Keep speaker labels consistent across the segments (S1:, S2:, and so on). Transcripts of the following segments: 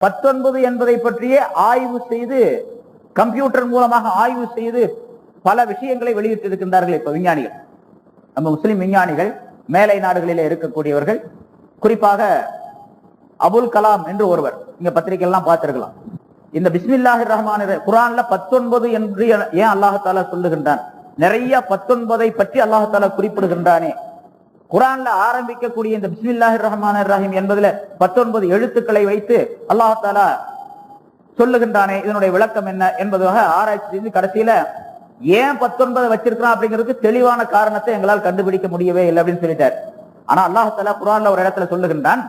S1: 19 என்பதை பற்றியே ஆய்வு செய்து, கம்ப்யூட்டர் மூலமாக ஆய்வு செய்து பல விஷயங்களை வெளியிட்டிருக்கின்றார்கள். இப்ப விஞ்ஞானிகள், நம்ம முஸ்லிம் விஞ்ஞானிகள், மேலை நாடுகளிலே இருக்கக்கூடியவர்கள், குறிப்பாக அபுல் கலாம் என்று ஒருவர், இங்க பத்திரிகை எல்லாம் பார்த்திருக்கலாம். இந்த பிஸ்மில்லாஹிர் ரஹ்மானிர் ரஹீம் குர்ஆன்ல 19 என்று ஏன் அல்லாஹ் தஆலா சொல்லுகின்றான்? நிறைய 19ஐ பற்றி அல்லாஹ் தஆலா குறிப்பிடுகின்றானே. குர்ஆன்ல ஆரம்பிக்கக்கூடிய இந்த பிஸ்மில்லாஹிர் ரஹ்மானிர் ரஹீம் என்பதுல 19 எழுத்துக்களை வைத்து அல்லாஹ் தஆலா சொல்லுகின்றானே, இதனுடைய விளக்கம் என்ன என்பதாக ஆராய்ச்சி செய்து கடைசியில ஏன் 19 வச்சிருக்கிறான் அப்படிங்கிறதுக்கு தெளிவான காரணத்தை எங்களால் கண்டுபிடிக்க முடியவே இல்லை அப்படின்னு சொல்லிட்டார். ஆனா அல்லாஹ் தஆலா குர்ஆன்ல ஒரு இடத்துல சொல்லுகின்றான்,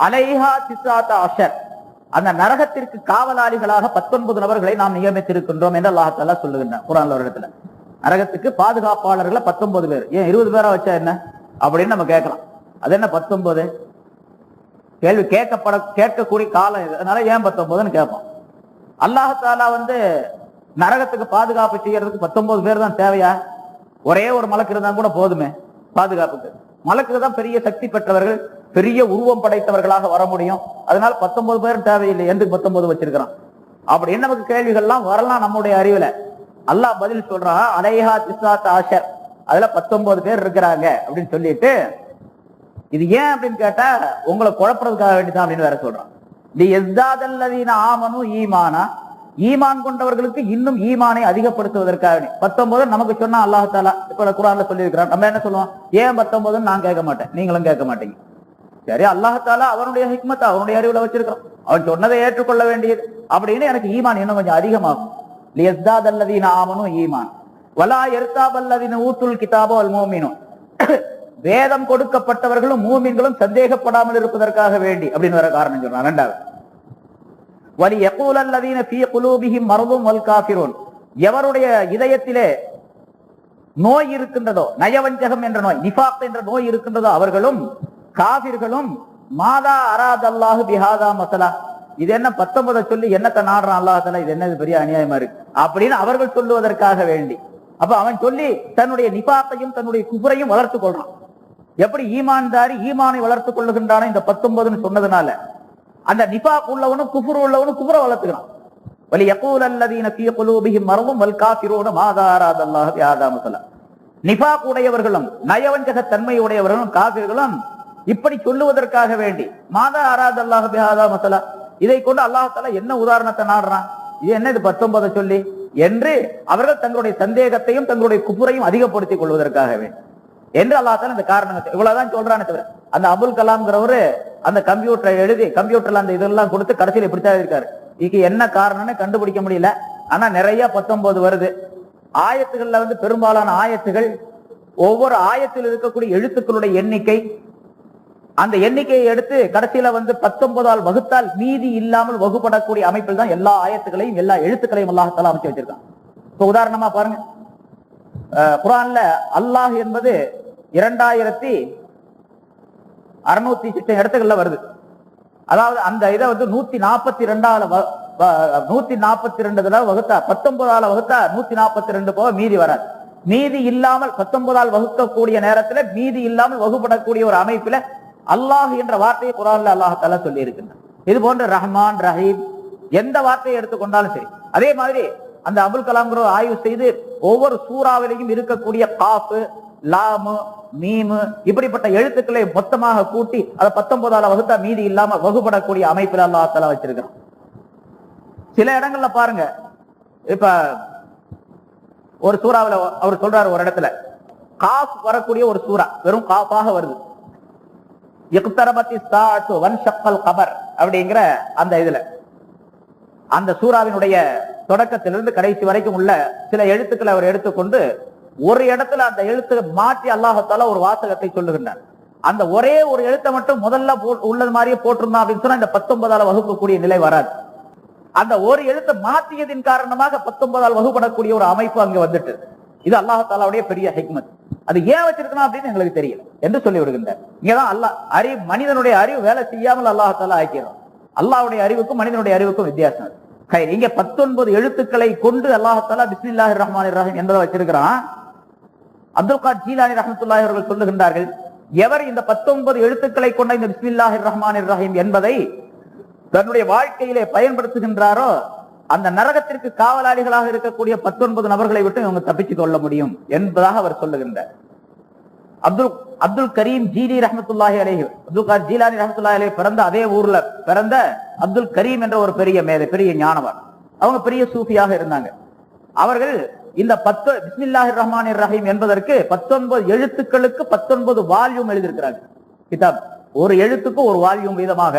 S1: அலைஹா திஸ்ஆத அஷர், அந்த நரகத்திற்கு காவலாளிகளாக 19 நபர்களை நாம் நியமித்திருக்கின்றோம் என்று அல்லாஹ் தஆலா சொல்லுகின்றான் குர்ஆன்ல ஒரு இடத்துல. நரகத்துக்கு பாதுகாப்பாளர்களை 19 பேர், ஏன் 20 பேரா வச்சா என்ன அப்படின்னு நம்ம கேட்கலாம். அது என்ன 19? கேள்வி கேட்கக்கூடிய காலம் இது, அதனால ஏன் 19ன்னு கேட்போம். அல்லாஹ் தஆலா நரகத்துக்கு பாதுகாப்பு செய்யறதுக்கு 19 பேர் தான் தேவையா? ஒரே ஒரு மலக்கு இருந்தா கூட போதுமே பாதுகாப்புக்கு. மலக்கு தான் பெரிய சக்தி பெற்றவர்கள், பெரிய உருவம் படைத்தவர்களாக வர முடியும். அதனால 19 பேர் தேவையில்லை என்று 19 வச்சிருக்கிறான். அப்படின்னு நமக்கு கேள்விகள்லாம் வரலாம் நம்முடைய அறிவுல. அல்லாஹ் பதில் சொல்றான், அலைஹா திஸ்ஆத அஷர், அதுல 19 பேர் இருக்கிறாங்க அப்படின்னு சொல்லிட்டு, இது ஏன் அப்படின்னு கேட்டா உங்களை குழப்பறதுக்காக வேண்டிதான் அப்படின்னு வேற சொல்றான். லியஸ்தாதல்லதீன ஆமனு ஈமானா, ஈமான் கொண்டவர்களுக்கு இன்னும் ஈமானை அதிகப்படுத்துவதற்காக. 19 நமக்கு சொன்னா அல்லாஹ் தஆலா இப்ப குர்ஆன்ல சொல்லி இருக்கிறான். நம்ம என்ன சொல்லுவோம்? ஏன் 19 நான் கேட்க மாட்டேன், நீங்களும் கேட்க மாட்டீங்க. சரி, அல்லாஹ் தஆலா அவனுடைய ஹிக்மத் அவனுடைய அறிவுல வச்சிருக்கான், அவன் சொன்னதை ஏற்றுக்கொள்ள வேண்டியது அப்படின்னு எனக்கு ஈமான் இன்னும் கொஞ்சம் அதிகமாகும். லியஸ்தாதல்லதீன ஆமனு ஈமான் வலா யர்தாபல்லதீன ஊத்துல் கிதாப வல் முஃமினூன், வேதம் கொடுக்கப்பட்டவர்களும் மூமின்களும் சந்தேகப்படாமல் இருப்பதற்காக வேண்டி அப்படின்னு வர காரணம் சொல்றான். இரண்டாவது, வலி யகூலல்லதீன ஃபீ குலூபிஹிம் மர்தும் வல் காஃபிரூன், எவருடைய இதயத்திலே நோய் இருக்கின்றதோ, நயவஞ்சகம் என்ற நோய், நிஃபாக் என்ற நோய் இருக்கின்றதோ அவர்களும் காஃபிர்களும் மாதா அராதல்லாஹு பிஹாதா மஸலா, இது என்ன 19 சொல்லி என்னத்தை நாடுறான் அல்லாஹ் தஆலா, இது என்ன பெரிய அநியாயமா இருக்கு அப்படின்னு அவர்கள் சொல்லுவதற்காக வேண்டி. அப்ப அவன் சொல்லி தன்னுடைய நிஃபாக்கையும் தன்னுடைய குஃப்ரையும் வளர்த்துக் கொள்றான். எப்படி ஈமான்தாரி ஈமானை வளர்த்துக் கொள்ளுகின்றானோ இந்த 19 சொன்னதுனால, அந்த நிஃபாக் உள்ளவனும் குஃப்ர் உள்ளவனும் குஃப்ரை வளர்த்துக்கிறான். வலி யகூலல்லதீன ஃபீ குலூபிஹிம் மர்தும் வல் காஃபிரூன மாதா அராதல்லாஹு பிஹாதா மஸலா, நிஃபாக் உடையவர்களும் நயவஞ்சக தன்மை உடையவர்களும் காஃபிர்களும் இப்படி சொல்லுவதற்காக வேண்டி, மாதா அராதல்லாஹு பிஹாதா மஸலா, இதை கொண்டு அல்லாஹ் தஆலா என்ன உதாரணத்தை நாடுறான், இது என்ன இது 19 சொல்லி என்று அவர்கள் தங்களுடைய சந்தேகத்தையும் தங்களுடைய குஃப்ரையும் அதிகப்படுத்திக் கொள்வதற்காக வேண்டும் என்று அல்லாஹ் தஆலா இந்த காரணத்தை இவ்வளவுதான் சொல்றானே தவிர, அந்த அபுல் கலாம்ங்கிறவரு அந்த கம்ப்யூட்டரை எழுதி கம்ப்யூட்டர்ல அந்த இதெல்லாம் கொடுத்து கடைசியில் இப்படித்தான் இருக்காரு. இதுக்கு என்ன காரணம்னு கண்டுபிடிக்க முடியல. ஆனா நிறைய 19 வருது. ஆயத்துகள்ல பெரும்பாலான ஆயத்துகள், ஒவ்வொரு ஆயத்தில் இருக்கக்கூடிய எழுத்துக்களுடைய எண்ணிக்கை, அந்த எண்ணிக்கையை எடுத்து கடைசியில 19ஆல் வகுத்தால் மீதி இல்லாமல் வகுப்படக்கூடிய அமைப்பில் தான் எல்லா ஆயத்துக்களையும் எல்லா எழுத்துக்களையும் அல்லாஹ் தஆலா அமைச்சு வச்சிருக்கான். இப்ப உதாரணமா பாருங்க, குர்ஆன்ல அல்லாஹ் என்பது 2600 இடத்துகள்ல வருது. அதாவது அந்த இதை 142 வகுத்தா 19ஆல வகுத்தா 142 போக மீதி வராது. மீதி இல்லாமல் 19ஆல் வகுக்கக்கூடிய நேரத்துல மீதி இல்லாமல் வகுப்படக்கூடிய ஒரு அமைப்புல அல்லாஹ் என்ற வார்த்தையை குர்ஆன்ல அல்லாஹ் தஆலா சொல்லி இருக்கின்றான். இது போன்ற ரஹ்மான், ரஹீம் எந்த வார்த்தையை எடுத்துக்கொண்டாலும் சரி. அதே மாதிரி அந்த அபுல் கலாம் ஆய்வு செய்து ஒவ்வொரு சூறாவிலையும் இருக்கக்கூடிய காஃப், லாமு, மீமு இப்படிப்பட்ட எழுத்துக்களை மொத்தமாக கூட்டி அதை 19ஆல வகுத்தா மீதி இல்லாம வகுப்படக்கூடிய அமைப்பில் அல்லாஹ் தஆலா வச்சிருக்கிறான். சில இடங்கள்ல பாருங்க, இப்ப ஒரு சூறாவில அவர் சொல்றாரு, ஒரு இடத்துல காஃப் வரக்கூடிய ஒரு சூறா வெறும் காஃபாக வருது. இக்தரபத்திஸ் சாஅத்து வன்ஷக்கல் கமர் அப்படிங்கிற அந்த இதுல அந்த சூறாவினுடைய தொடக்கத்திலிருந்து கடைசி வரைக்கும் உள்ள சில எழுத்துக்களை அவர் எடுத்துக்கொண்டு ஒரு இடத்துல அந்த எழுத்து மாற்றி அல்லாஹ் தஆலா ஒரு வாசகத்தை சொல்லுகின்றார். அந்த ஒரே ஒரு எழுத்தை மட்டும் முதல்ல உள்ளது மாதிரியே போட்டிருந்தா அப்படின்னு சொன்னா இந்த 19ஆல வகுக்கக்கூடிய நிலை வராது. அந்த ஒரு எழுத்தை மாற்றியதின் காரணமாக 19ஆல் வகுப்படக்கூடிய ஒரு அமைப்பு அங்க வந்துட்டு, இது அல்லாஹ் தஆலாவுடைய பெரிய ஹிக்மத். அது ஏன் வச்சிருக்கணும் அப்படின்னு எங்களுக்கு தெரியல என்று சொல்லி விடுகின்றார். இங்கதான் அல்லாஹ் அறிவு, மனிதனுடைய அறிவு வேலை செய்யாமல் அல்லாஹ் தஆலா ஆக்கிறான். அல்லாஹ்வுடைய அறிவுக்கும் மனிதனுடைய அறிவுக்கும் வித்தியாசம். இங்க 19 எழுத்துக்களை கொண்டு அல்லாஹ் தஆலா பிஸ்மில்லாஹிர் ரஹ்மானிர் ரஹீம் என்பதை வச்சிருக்கிறான். அப்துல் காதர் ஜீலானி ரஹ்மத்துல்லாஹி அவர்கள் சொல்லுகின்றார்கள், எவர் இந்த 19 எழுத்துக்களை கொண்ட இந்த பிஸ்மில்லாஹிர் ரஹ்மானிர் ரஹீம் என்பதை தன்னுடைய வாழ்க்கையிலே பயன்படுத்துகின்றாரோ அந்த நரகத்திற்கு காவலாளிகளாக இருக்கக்கூடிய 19 நபர்களை விட்டு இவங்க தப்பிச்சுக் கொள்ள முடியும் என்பதாக அவர் சொல்லுகின்றார். அப்துல் கரீம் ஜீலி ரஹ்மத்துல்லாஹி அலைஹி, அப்துல் கார் ஜீலானி ரஹ்மத்துல்லாஹி அலைஹி பிறந்த அதே ஊர்ல பிறந்த அப்துல் கரீம் என்ற ஒரு பெரிய மேதை, பெரிய ஞானவான். அவங்க பெரிய சூஃபியாக இருந்தாங்க. அவர்கள் இந்த பிஸ்மில்லாஹிர் ரஹ்மானிர் ரஹீம் என்பதற்கு 19 எழுத்துக்களுக்கு 19 வால்யூம் எழுதியிருக்கிறாங்க கிதாப். ஒரு எழுத்துக்கு ஒரு வால்யூம் வீதமாக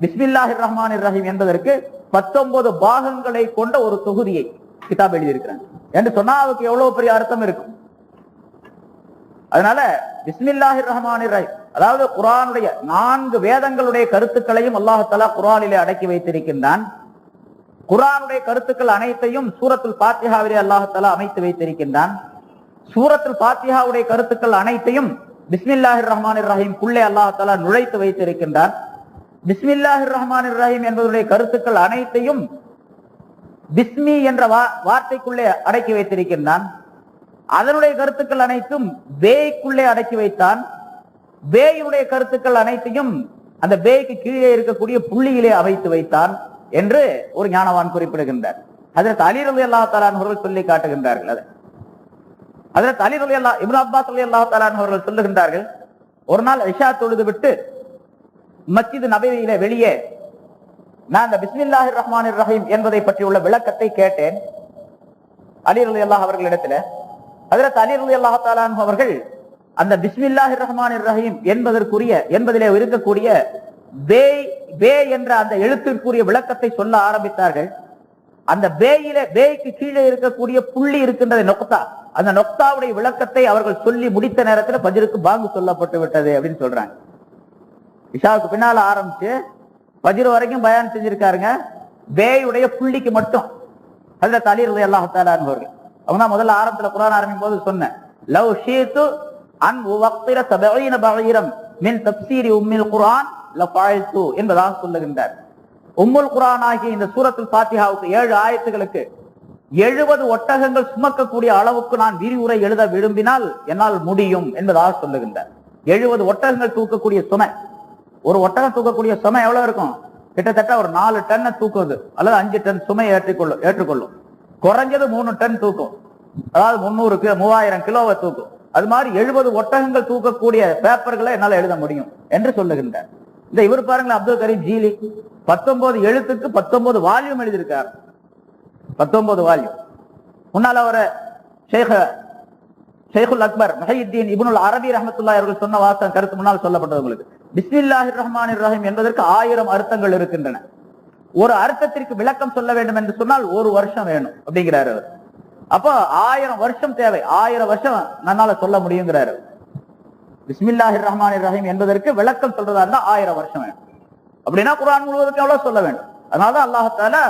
S1: பிஸ்மில்லாஹிர் ரஹ்மானிர் ரஹீம் என்பதற்கு 19 பாகங்களை கொண்ட ஒரு தொகுதியை கிதாப் எழுதியிருக்கிறாங்க என்று சொன்னா அதுக்கு எவ்வளவு பெரிய அர்த்தம் இருக்கும். அதனால பிஸ்மில்லாஹிர் ரஹ்மானிர் ரஹீம், அதாவது குர்ஆனுடைய 4 வேதங்களுடைய கருத்துக்களையும் அல்லாஹ் தஆலா குர்ஆனிலே அடக்கி வைத்திருக்கின்றான். குர்ஆனுடைய கருத்துக்கள் அனைத்தையும் சூரத்துல் ஃபாத்திஹாவிலே அல்லாஹ் தஆலா அமைத்து வைத்திருக்கின்றான். சூரத்துல் ஃபாத்திஹாவுடைய கருத்துக்கள் அனைத்தையும் பிஸ்மில்லாஹிர் ரஹ்மானிர் ரஹீம் குள்ளே அல்லாஹ் தஆலா நுழைத்து வைத்திருக்கின்றான். பிஸ்மில்லாஹிர் ரஹ்மானிர் ரஹீம் என்பதுடைய கருத்துக்கள் அனைத்தையும் பிஸ்மி என்ற வார்த்தைக்குள்ளே அடக்கி வைத்திருக்கின்றான். அதனுடைய கருத்துக்கள் அனைத்தும் பேய்க்குள்ளே அடக்கி வைத்தான். பேயுடைய கருத்துக்கள் அனைத்தையும் அந்த பேய்க்கு கீழே இருக்கக்கூடிய புள்ளியிலே அமைத்து வைத்தான் என்று ஒரு ஞானவான் குறிப்பிடுகின்றார். ஹஜ்ரத் அலி ரலியல்லாஹு தஆலா அவர்கள் சொல்லி காட்டுகின்றார்கள். அது ஹஜ்ரத் அலி ரலியல்லாஹு இப்னு அப்பாஸ் ரலியல்லாஹு தஆலா அவர்கள் சொல்லுகின்றார்கள், ஒரு நாள் இஷா தொழுது விட்டு மஸ்ஜித் நபவியிலே வெளியே நான் அந்த பிஸ்மில்லாஹிர் ரஹ்மானிர் ரஹீம் என்பதை பற்றி உள்ள விளக்கத்தை கேட்டேன் அலி ரலியல்லாஹு அவர்களிடத்துல. ஹஜ்ரத் அலி ரலியல்லாஹு தஆலா அவர்கள் அந்த பிஸ்மில்லாஹிர் ரஹ்மானிர் ரஹீம் என்பதிலே இருக்கக்கூடிய பே என்ற அந்த எழுத்திற்குரிய விளக்கத்தை சொல்ல ஆரம்பித்தார்கள். அந்த பேய்க்கு கீழே இருக்கக்கூடிய புள்ளி இருக்கின்றது நொக்தா, அந்த நொக்தாவுடைய விளக்கத்தை அவர்கள் சொல்லி முடித்த நேரத்தில் ஃபஜ்ருக்கு பாங்கு சொல்லப்பட்டு விட்டது அப்படின்னு சொல்றாங்க. இஷாவுக்கு பின்னால ஆரம்பிச்சு ஃபஜ்ர் வரைக்கும் பயான் செஞ்சிருக்காருங்க. பேயுடைய புள்ளிக்கு மட்டும் ஹஜ்ரத் அலி ரலியல்லாஹு தஆலா அவர்கள் அவங்க தான் முதல்ல ஆரம்பத்துல குர்ஆன் ஆரம்பிக்கும் போது சொன்ன லவ் ஷீது அன் உவக்திர 70 பஈரம் மின் தஃப்சீரி உம்மில் குர்ஆன் லஃபஅல்து என்பதாக சொல்லுகின்றார். உம்முல் குர்ஆன் ஆகிய இந்த சூரத்துல் ஃபாத்திஹாவுக்கு 7 ஆயத்துகளுக்கு 70 ஒட்டகங்கள் சுமக்கக்கூடிய அளவுக்கு நான் விரிவுரை எழுத விரும்பினால் என்னால் முடியும் என்பதாக சொல்லுகின்றார். 70 ஒட்டகங்கள் தூக்கக்கூடிய சுமை, ஒரு ஒட்டகம் தூக்கக்கூடிய சுமை எவ்வளவு இருக்கும்? கிட்டத்தட்ட ஒரு 4 டன்னை தூக்குவது அல்லது 5 டன் சுமையை ஏற்றுக்கொள்ளும். குறைஞ்சது 3 டன் தூக்கும், அதாவது 300 3000 கிலோவை தூக்கும். அது மாதிரி 70 ஒட்டகங்கள் தூக்கக்கூடிய பேப்பர்களை என்னால் எழுத முடியும் என்று சொல்லுகின்றார். இந்த இவர் பாருங்களேன், அப்துல் கரீம் ஜீலி 19 எழுத்துக்கு 19 வால்யூம் எழுதியிருக்கார். 19 வால்யூம். முன்னால் அவரை ஷேகுல் அக்பர் முஹையுத்தீன் இப்னுல் அரபி ரஹ்மத்துல்லாஹி அவர்கள் சொன்ன வாசகம் கருத்து முன்னால் சொல்லப்பட்டது உங்களுக்கு. பிஸ்மில்லாஹிர் ரஹ்மானிர் ரஹீம் என்பதற்கு 1000 அர்த்தங்கள் இருக்கின்றன. ஒரு அர்த்தத்திற்கு விளக்கம் சொல்ல வேண்டும் என்று சொன்னால் 1 வருஷம் வேணும் அப்படிங்கிறாரு அவர். அப்போ 1000 வருஷம் தேவை, 1000 வருஷம் நன்னால சொல்ல முடியுங்கிறாரு. பிஸ்மில்லாஹிர் ரஹ்மானிர் ரஹீம் என்பதற்கு விளக்கம் சொல்றதா இருந்தா 1000 வருஷம் வேணும். அப்படின்னா குர்ஆன் முழுவதுக்கு எவ்வளவு சொல்ல வேண்டும்? அதனாலதான் அல்லாஹ் தஆலா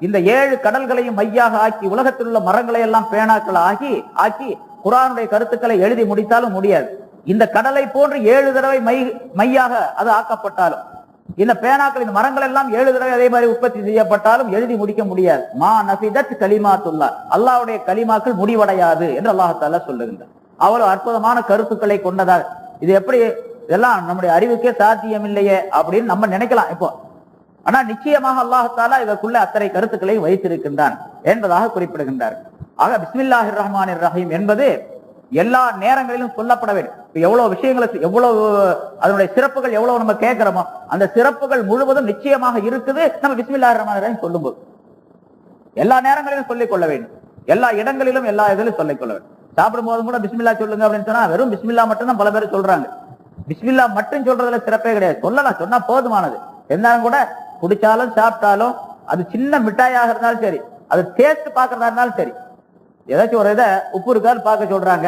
S1: இந்த 7 கடல்களையும் மையாக ஆக்கி உலகத்தில் உள்ள மரங்களை எல்லாம் பேனாக்கள் ஆக்கி குர்ஆனுடைய கருத்துக்களை எழுதி முடித்தாலும் முடியாது. இந்த கடலை போன்று 7 தடவை மையாக அது ஆக்கப்பட்டாலும், இந்த பேனாக்கள் இந்த மரங்கள் எல்லாம் 7 தடவை அதே மாதிரி உற்பத்தி செய்யப்பட்டாலும் எழுதி முடிக்க முடியாது. மா நஃபிதத் கலிமாத்துல்லாஹ், அல்லாஹ்வுடைய கலிமாக்கள் முடிவடையாது என்று அல்லாஹ் தஆலா சொல்லுகின்றார். அவ்வளவு அற்புதமான கருத்துக்களை கொண்டதாக இது எப்படி இதெல்லாம் நம்முடைய அறிவுக்கே சாத்தியம் இல்லையே அப்படின்னு நம்ம நினைக்கலாம் இப்போ. ஆனா நிச்சயமாக அல்லாஹ் தஆலா இதற்குள்ள அத்தனை கருத்துக்களை வைத்திருக்கின்றான் என்பதாக குறிப்பிடுகின்றார். ஆக பிஸ்மில்லாஹிர் ரஹ்மானிர் ரஹீம் என்பது எல்லா நேரங்களிலும் சொல்லப்பட வேண்டும். எவ்வளவு விஷயங்களை, எவ்வளவு அதனுடைய சிறப்புகள் எவ்வளவு நம்ம கேட்கிறோமோ அந்த சிறப்புகள் முழுவதும் நிச்சயமாக இருக்குது நம்ம பிஸ்மில்லாஹிர் ரஹ்மானிர் ரஹீம் சொல்லும்போது. எல்லா நேரங்களிலும் சொல்லிக் கொள்ள வேண்டும், எல்லா இடங்களிலும் எல்லா இதிலும் சொல்லிக் கொள்ள வேண்டும். சாப்பிடும் போதும் கூட பிஸ்மில்லா சொல்லுங்க அப்படின்னு சொன்னா வெறும் பிஸ்மில்லா மட்டும் தான் பல பேர் சொல்றாங்க. பிஸ்மில்லா மட்டும் சொல்றதுல சிறப்பே கிடையாது. சொல்லலாம், சொன்னா போதுமானது. இருந்தாலும் கூட குடிச்சாலும் சாப்பிட்டாலும் அது சின்ன மிட்டாயாக இருந்தாலும் சரி, அது டேஸ்ட் பாக்குறதா இருந்தாலும் சரி, ஏதாச்சும் ஒரு இதை உப்பு இருக்கான்னு பார்க்க சொல்றாங்க,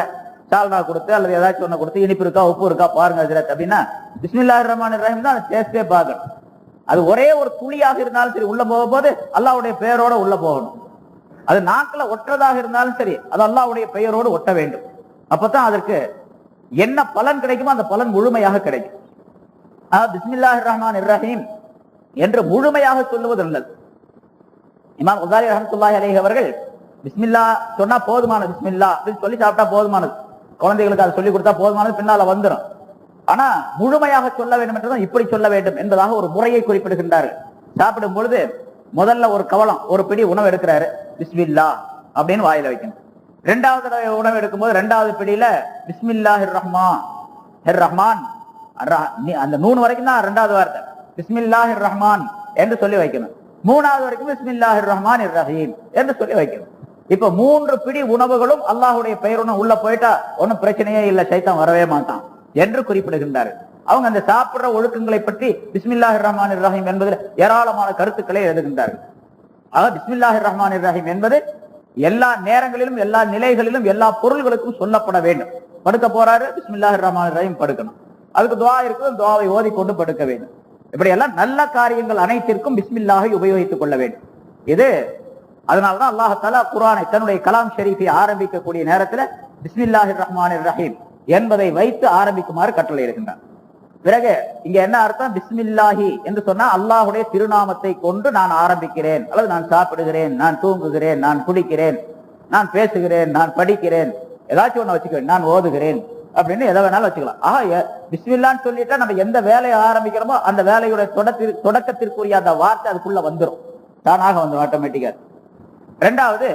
S1: சால்னா கொடுத்து அல்லது ஏதாச்சும் ஒண்ணு கொடுத்து இனிப்பு இருக்கா உப்பு இருக்கா பாருங்க அப்படின்னா பிஸ்மில்லாஹிர் ரஹ்மானிர் ரஹீம் தான் டேஸ்டே பார்க்கணும். அது ஒரே ஒரு துளியாக இருந்தாலும் சரி, உள்ள போகும்போது அல்லாஹ்வுடைய பெயரோட உள்ள போகணும். அது நாக்கில் ஒற்றதாக இருந்தாலும் சரி, அது அல்லாஹ்வுடைய பெயரோடு ஒட்ட வேண்டும். அப்பதான் அதற்கு என்ன பலன் கிடைக்குமோ அந்த பலன் முழுமையாக கிடைக்கும். பிஸ்மில்லாஹிர் ரஹ்மானிர் ரஹீம் என்று முழுமையாக சொல்லுவது நல்லது. இமாம் கஸாலி ரஹ்மத்துல்லாஹி அலைஹி அவர்கள் பிஸ்மில்லா சொன்னா போதுமானது, பிஸ்மில்லா அப்படின்னு சொல்லி சாப்பிட்டா போதுமானது, குழந்தைகளுக்கு அதை சொல்லி கொடுத்தா போதுமானது, பின்னால வந்துடும். ஆனா முழுமையாக சொல்ல வேண்டும் என்றுதான் இப்படி சொல்ல வேண்டும் என்பதாக ஒரு முறையை குறிப்பிடுகின்றார்கள். சாப்பிடும் பொழுது முதல்ல ஒரு கவலம் ஒரு பிடி உணவு எடுக்கிறாரு, பிஸ்மில்லா அப்படின்னு வாயில வைக்கணும். இரண்டாவது உணவு எடுக்கும்போது இரண்டாவது பிடியில பிஸ்மில்லாஹிர் ரஹ்மான் அந்த 3 வரைக்கும் தான் இரண்டாவது வார்த்தை பிஸ்மில்லாஹிர் ரஹ்மான் என்று சொல்லி வைக்கணும். 3வது வரைக்கும் பிஸ்மில்லாஹிர் ரஹ்மானிர் ரஹீம் என்று சொல்லி வைக்கணும். இப்ப 3 பிடி உணவுகளும் அல்லாஹுடைய பெயருடன் உள்ள போயிட்டா ஒன்னும் பிரச்சனையே இல்லை, சைத்தான் வரவே மாட்டான் என்று குறிப்பிடுகின்றார்கள். அவங்க அந்த சாப்பிடுற ஒழுக்கங்களை பற்றி பிஸ்மில்லாஹிர் ரஹ்மானிர் ரஹீம் என்பதில் ஏராளமான கருத்துக்களை எழுதுகின்றார்கள். ஆக பிஸ்மில்லாஹிர் ரஹ்மானிர் ரஹீம் என்பது எல்லா நேரங்களிலும் எல்லா நிலைகளிலும் எல்லா பொருள்களுக்கும் சொல்லப்பட வேண்டும். படுக்க போறாரு, பிஸ்மில்லாஹிர் ரஹ்மானிர் ரஹீம் படுக்கணும். அதுக்கு துஆ இருக்குது, துஆவை ஓதிக்கொண்டு படுக்க வேண்டும். இப்படி எல்லாம் நல்ல காரியங்கள் அனைத்திற்கும் பிஸ்மில்லாஹை உபயோகித்துக் கொள்ள வேண்டும். இது அதனால்தான் அல்லாஹ் தஆலா குர்ஆனை தன்னுடைய கலாம் ஷரீஃபை ஆரம்பிக்கக்கூடிய நேரத்தில் பிஸ்மில்லாஹிர் ரஹ்மானிர் ரஹீம் என்பதை வைத்து ஆரம்பிக்குமாறு கட்டளை இருக்கின்றார். பிறகு இங்க என்ன அர்த்தம்? பிஸ்மில்லாஹி என்று சொன்னா அல்லாஹுடைய திருநாமத்தை கொண்டு நான் ஆரம்பிக்கிறேன், அல்லது நான் சாப்பிடுகிறேன், நான் தூங்குகிறேன், நான் குடிக்கிறேன், நான் பேசுகிறேன், நான் படிக்கிறேன், ஏதாச்சும் ஒண்ணு வச்சுக்கிறேன், நான் ஓதுகிறேன் அப்படின்னு எதை வேணாலும் வச்சுக்கலாம். ஆஹா, பிஸ்மில்லான்னு சொல்லிட்டா நம்ம எந்த வேலையை ஆரம்பிக்கிறோமோ அந்த வேலையுடைய தொடக்கத்திற்குரிய அந்த வார்த்தை அதுக்குள்ள வந்துடும், தானாக வந்துடும் ஆட்டோமேட்டிக்கா. ரெண்டாவது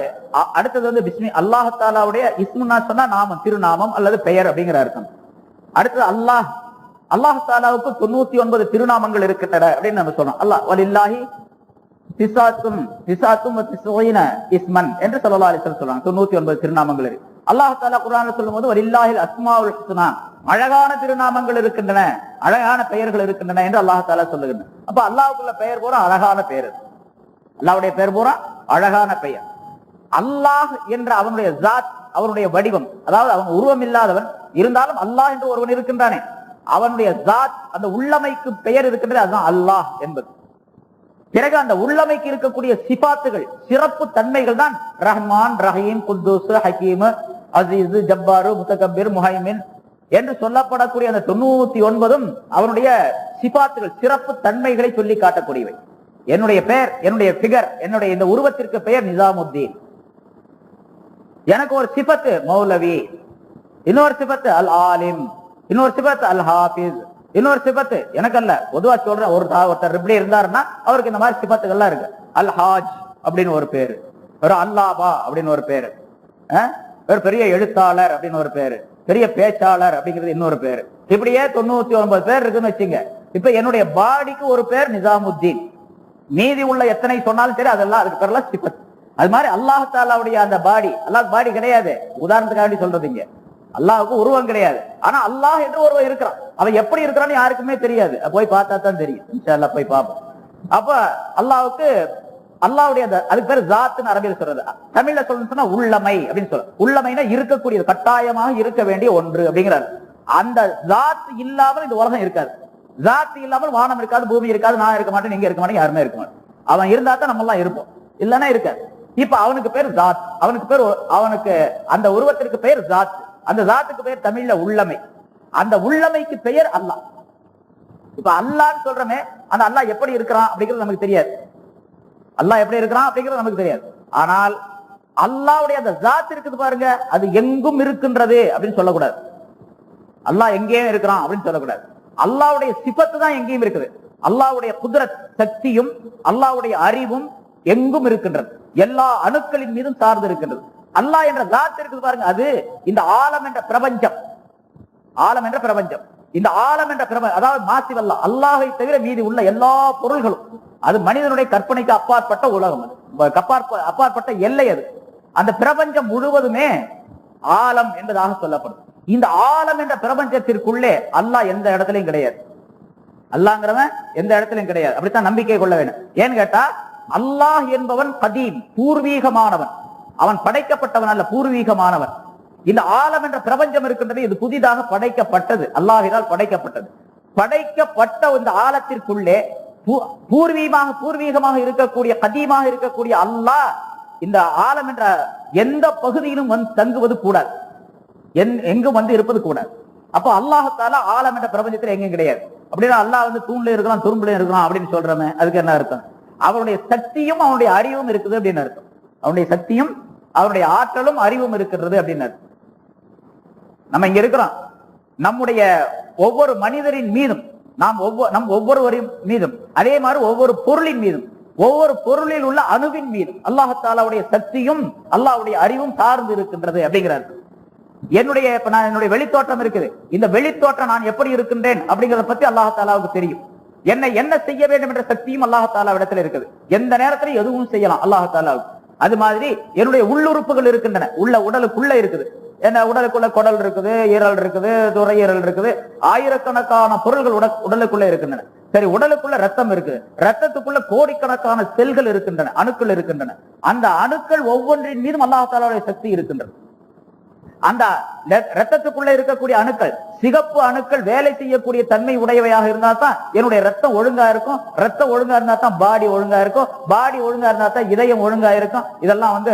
S1: அடுத்தது வந்து பிஸ்மி அல்லாஹ் தஆலாவுடைய இஸ்முன்னா சொன்னா நாமம், திருநாமம் அல்லது பெயர் அப்படிங்கிற அர்த்தம். அடுத்தது அல்லாஹ் தஆலாவுக்கு 99 திருநாமங்கள் இருக்கின்றன அப்படின்னு நம்ம சொன்னோம். அல்லாஹ் வலில்லாஹி திஸாத்தும் இஸ்மன் என்று ஸல்லல்லாஹு அலைஹி வஸல்லம் சொல்றாங்க. 99 திருநாமங்கள் இருக்கு. அல்லாஹ் தஆலா குர்ஆன்ல சொல்லும்போது வலில்லாஹில் அஸ்மாஉல் ஹுஸ்னா, அழகான திருநாமங்கள் இருக்கின்றன, அழகான பெயர்கள் இருக்கின்றன என்று அல்லாஹ் தஆலா சொல்லுகிறார். அப்ப அல்லாஹ்வுக்குள்ள பெயர் பூரா அழகான பெயர், அல்லாஹ்வுடைய பெயர் பூரா அழகான பெயர். அல்லாஹ் என்ற அவனுடைய ஜாத், அவனுடைய வடிவம், அதாவது அவன் உருவம் இல்லாதவன், இருந்தாலும் அல்லாஹ் என்று ஒருவன் இருக்கின்றானே, அவனுடைய ஜாத், அந்த உள்ளமைக்கு பெயர் இருக்கின்றது, அதுதான் அல்லாஹ் என்பது. பிறகு அந்த உள்ளமைக்கு இருக்கக்கூடிய சிபாத்துகள், சிறப்பு தன்மைகள் தான் ரஹ்மான், ரஹீம், குத்தூஸ், ஹக்கீம், அசீஸ், ஜப்பாரு, முத்தகப்பீர், முஹைமின் என்று சொல்லப்படக்கூடிய அந்த 99 அவனுடைய சிபாத்துகள், சிறப்பு தன்மைகளை சொல்லி காட்டக்கூடியவை. என்னுடைய பெயர், என்னுடைய பிகர், என்னுடைய இந்த உருவத்திற்கு பெயர் நிசாமுத்தீன். எனக்கு ஒரு சிபத்து மௌலவி, இன்னொரு சிபத்து அல் ஆலிம், இன்னொரு சிபத்து அல் ஹாஃபிஸ், இன்னொரு சிபத்து எனக்கு அல்ல, பொதுவா சொல்றேன், ஒருத்தர் இப்படி இருந்தாருன்னா அவருக்கு இந்த மாதிரி சிபத்துகள்லாம் இருக்கு. அல் ஹாஜ் அப்படின்னு ஒரு பேரு, ஒரு அல்லாபா அப்படின்னு ஒரு பேரு, ஒரு பெரிய எழுத்தாளர் அப்படின்னு ஒரு பேரு, பெரிய பேச்சாளர் அப்படிங்கிறது இன்னொரு பேரு. இப்படியே 99 பேர் இருக்குன்னு வச்சுங்க. இப்ப என்னுடைய பாடிக்கு ஒரு பேர் நிசாமுத்தீன், மீதி உள்ள எத்தனை சொன்னாலும் சரி அதெல்லாம் அதுக்கு பேர்லாம் சிபத். அது மாதிரி அல்லாஹ் தஆலாவுடைய அந்த பாடி, அல்லாஹ் பாடி கிடையாது, உதாரணத்துக்காண்டி சொல்றது இங்க, அல்லாஹ்வுக்கு உருவம் கிடையாது, ஆனா அல்லாஹ் என்று ஒருவன் இருக்கிறான். அவன் எப்படி இருக்கிறான்னு யாருக்குமே தெரியாது, போய் பார்த்தா தான் தெரியும். இன்ஷா அல்லாஹ் போய் பார்ப்போம். அப்ப அல்லாஹ்வுக்கு அல்லாஹ்வுடைய அதுக்கு பேர் ஜாத்னு அரபியில் சொல்றது. தமிழ்ல சொல்லணும்னு சொன்னா உள்ளமை அப்படின்னு சொல்ற. உள்ளமைனா இருக்கக்கூடியது, கட்டாயமாக இருக்க வேண்டிய ஒன்று அப்படிங்கிறாரு. அந்த ஜாத் இல்லாமல் இந்த உலகம் இருக்காது, ஜாத் இல்லாமல் வானம் இருக்காது, பூமி இருக்காது, நான் இருக்க மாட்டேன், நீங்க இருக்க மாட்டேன், யாருமே இருக்க மாட்டேன். அவன் இருந்தா தான் நம்ம எல்லாம் இருப்போம், இல்லன்னா இருக்காது. இப்ப அவனுக்கு பேர் ஜாத், அவனுக்கு அந்த உருவத்திற்கு பெயர் ஜாத், அந்த ஜாத்துக்கு பெயர் தமிழ்ல உள்ளமை, அந்த உள்ளமைக்கு பெயர் அல்லாஹ். இப்ப அல்லாஹ்னு சொல்றமே, அந்த அல்லாஹ் எப்படி இருக்கிறான் அப்படிங்கிறது நமக்கு தெரியாது, அல்லாஹ் எப்படி இருக்கிறான் அப்படிங்கிறது நமக்கு தெரியாது. ஆனால் அல்லாஹ்வுடைய அந்த ஜாத் இருக்குது பாருங்க, அது எங்கும் இருக்கின்றது அப்படின்னு சொல்லக்கூடாது. அல்லாஹ் எங்கேயும் இருக்கிறான் அப்படின்னு சொல்லக்கூடாது. அல்லாஹ்வுடைய சிபத்து தான் எங்கேயும் இருக்குது. அல்லாஹ்வுடைய குத்ரத், சக்தியும் அல்லாஹ்வுடைய அறிவும் எங்கும் இருக்கின்றது, எல்லா அணுக்களின் மீதும் சார்ந்து இருக்கின்றது. அல்லாஹ் என்ற ஜாத் இருக்குது பாருங்க, அது இந்த ஆலம் என்ற பிரபஞ்சம், இந்த ஆலம் என்ற பிரபஞ்சம், அதாவது மாசிவல்லா, அல்லாஹை தவிர மீதி உள்ள எல்லா பொருள்களும், அது மனிதனுடைய கற்பனைக்கு அப்பாற்பட்ட உலகம், அப்பாற்பட்ட எல்லை அது. அந்த பிரபஞ்சம் முழுவதுமே ஆலம் என்பதாக சொல்லப்படும். இந்த ஆலம் என்ற பிரபஞ்சத்திற்குள்ளே அல்லாஹ் எந்த இடத்திலையும் கிடையாது, அல்லாஹ்ங்கிறவன் எந்த இடத்திலையும் கிடையாது. அப்படித்தான் நம்பிக்கை கொள்ள வேண்டும். ஏன்னு கேட்டா, அல்லாஹ் என்பவன் கதீம், பூர்வீகமானவன், அவன் படைக்கப்பட்டவன் அல்ல, பூர்வீகமானவன். இந்த ஆலம் என்ற பிரபஞ்சம் இருக்கின்றது, இது புதிதாக படைக்கப்பட்டது, அல்லாஹ்வினால் படைக்கப்பட்டது. படைக்கப்பட்ட இந்த ஆலத்திற்குள்ளே பூர்வீகமாக இருக்கக்கூடிய, கதீமாக இருக்கக்கூடிய அல்லாஹ் இந்த ஆலம் என்ற எந்த பகுதியிலும் வந்து தங்குவது கூடாது, எங்கும் வந்து இருப்பது கூடாது. அப்போ அல்லாஹ் தஆலா ஆலம் என்ற பிரபஞ்சத்தில் எங்கும் கிடையாது. அப்படின்னா அல்லாஹ் வந்து தூண்ல இருக்கலாம், துரும்புல இருக்கலாம் அப்படின்னு சொல்றமே, அதுக்கு என்ன அர்த்தம்? அவனுடைய சக்தியும் அவனுடைய அறிவும் இருக்குது அப்படின்னு அர்த்தம். அவனுடைய சக்தியும் அவனுடைய ஆற்றலும் அறிவும் இருக்கிறது அப்படின்னு அர்த்தம். நம்ம இங்க இருக்கிறோம், நம்முடைய ஒவ்வொரு மனிதரின் மீதும் நம் ஒவ்வொருவரின் மீதும், அதே மாதிரி ஒவ்வொரு பொருளின் மீதும், ஒவ்வொரு பொருளில் உள்ள அணுவின் மீதும் அல்லாஹாலாவுடைய சக்தியும் அல்லாஹ்வுடைய அறிவும் சார்ந்து இருக்கின்றது அப்படிங்கிறார். என்னுடைய வெளித்தோற்றம் இருக்குது, இந்த வெளித்தோற்றம் நான் எப்படி இருக்கின்றேன் அப்படிங்கறத பத்தி அல்லாஹாலாவுக்கு தெரியும். என்ன செய்ய வேண்டும் என்ற சக்தியும் அல்லாஹாலாவிடத்தில் இருக்குது. எந்த நேரத்திலும் எதுவும் செய்யலாம் அல்லாஹாலாவுக்கு. அது மாதிரி என்னுடைய உள்ளுறுப்புகள் இருக்கின்றன, உடலுக்குள்ள இருக்குது. என்ன உடலுக்குள்ள குடல் இருக்குது, ஈரல் இருக்குது, நுரையீரல் இருக்குது, ஆயிரக்கணக்கான பொருள்கள் உடலுக்குள்ள இருக்கின்றன. சரி, உடலுக்குள்ள ரத்தம் இருக்குது, ரத்தத்துக்குள்ள கோடிக்கணக்கான செல்கள் இருக்கின்றன, அணுக்கள் இருக்கின்றன. அந்த அணுக்கள் ஒவ்வொன்றின் மீதும் அல்லாஹாலாவுடைய சக்தி இருக்கின்றது. அந்த ரத்தத்துக்குள்ள இருக்கக்கூடிய அணுக்கள், சிகப்பு அணுக்கள் வேலை செய்யக்கூடிய தன்மை உடையவையாக இருந்தா தான் என்னுடைய ரத்தம் ஒழுங்கா இருக்கும். ரத்தம் ஒழுங்கா இருந்தா தான் பாடி ஒழுங்கா இருக்கும். பாடி ஒழுங்கா இருந்தா தான் இதயம் ஒழுங்கா இருக்கும். இதெல்லாம்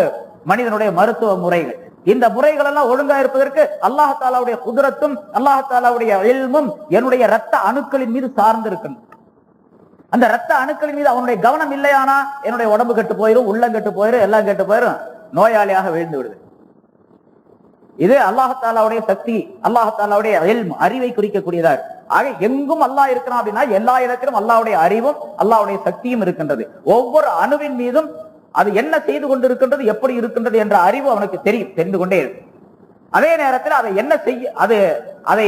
S1: மனிதனுடைய மருத்துவ முறைகள். இந்த முறைகள் எல்லாம் ஒழுங்கா இருப்பதற்கு அல்லாஹாலாவுடைய குதிரத்தும் அல்லாஹாலாவுடைய இல்மும் என்னுடைய ரத்த அணுக்களின் மீது சார்ந்து இருக்கணும். அந்த ரத்த அணுக்களின் மீது அவனுடைய கவனம் இல்லையானா என்னுடைய உடம்பு கெட்டு போயிடும், உள்ளம் கெட்டு போயிடும், எல்லாம் கெட்டு போயிடும், நோயாளியாக விழுந்து விடுது. இது அல்லாஹாலாவுடைய சக்தி, அல்லாஹாலாவுடைய அறிவை குறிக்கக்கூடியதா. ஆக எங்கும் அல்லாஹ் இருக்கிறான் அப்படின்னா எல்லா இடத்திலும் அல்லாஹ்வுடைய அறிவும் அல்லாஹ்வுடைய சக்தியும் இருக்கின்றது. ஒவ்வொரு அணுவின் மீதும் அது என்ன செய்து கொண்டிருக்கின்றது, எப்படி இருக்கின்றது என்ற அறிவு அவனுக்கு தெரிந்து கொண்டே இருக்கு. அதே நேரத்தில் அதை என்ன செய்ய, அதை